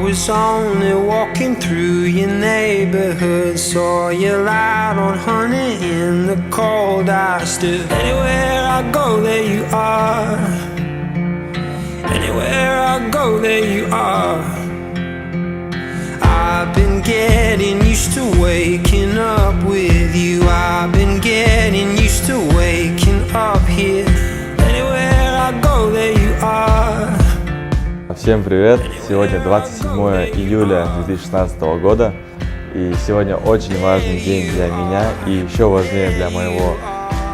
was only walking through your neighborhood, saw you light on honey in the cold. I stood. Anywhere I go, there you are. Anywhere I go, there you are. I've been getting used to waking up with you. I've been getting used to waking up here. Anywhere I go, there you are. Всем привет! Сегодня 27 июля 2016 года, и сегодня очень важный день для меня и еще важнее для моего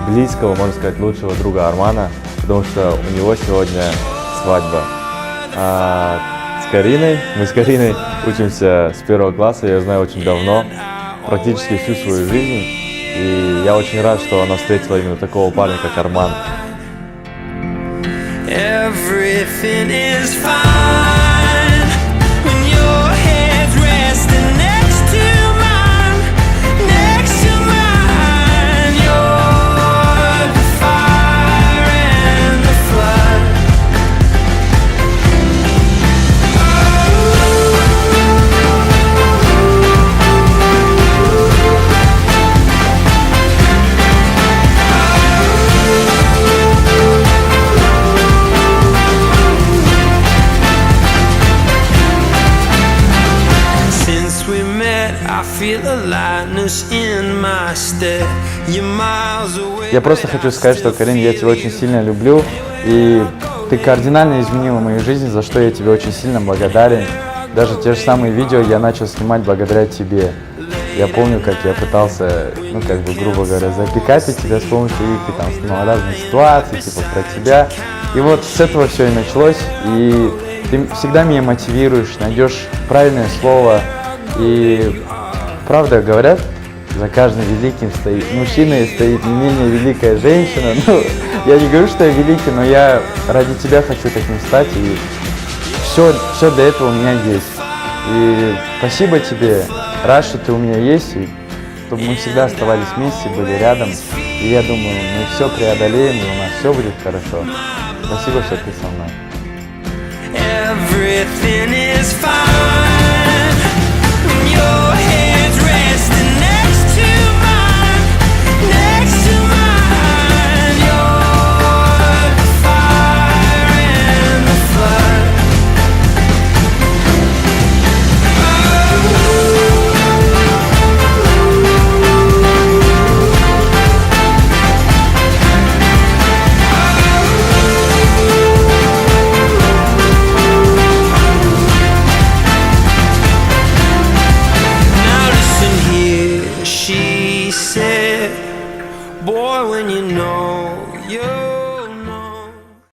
близкого, можно сказать, лучшего друга Армана, потому что у него сегодня свадьба. С Кариной, мы с Кариной учимся с 1 класса, я ее знаю очень давно, практически всю свою жизнь, и я очень рад, что она встретила именно такого парня, как Арман. Everything is fine when your head's resting next to mine, next to mine. You're the fire and the flood. Я просто хочу сказать, что, Карин, я тебя очень сильно люблю, и ты кардинально изменила мою жизнь, за что я тебе очень сильно благодарен. Даже те же самые видео я начал снимать благодаря тебе. Я помню, как я пытался, грубо говоря, запекать тебя с помощью их, и там снимал разные ситуации, типа про тебя. И вот с этого все и началось, и ты всегда меня мотивируешь, найдешь правильное слово. И правда говорят, за каждым великим стоит мужчина и стоит не менее великая женщина. Ну, я не говорю, что я великий, но я ради тебя хочу таким стать, и все для этого у меня есть. И спасибо тебе, рад, что ты у меня есть, и чтобы мы всегда оставались вместе, были рядом. И я думаю, мы все преодолеем, и у нас все будет хорошо. Спасибо, что ты со мной. Everything is fine when your head's resting next to mine, next to mine. You're the fire and the flood. She said, boy, when you know you're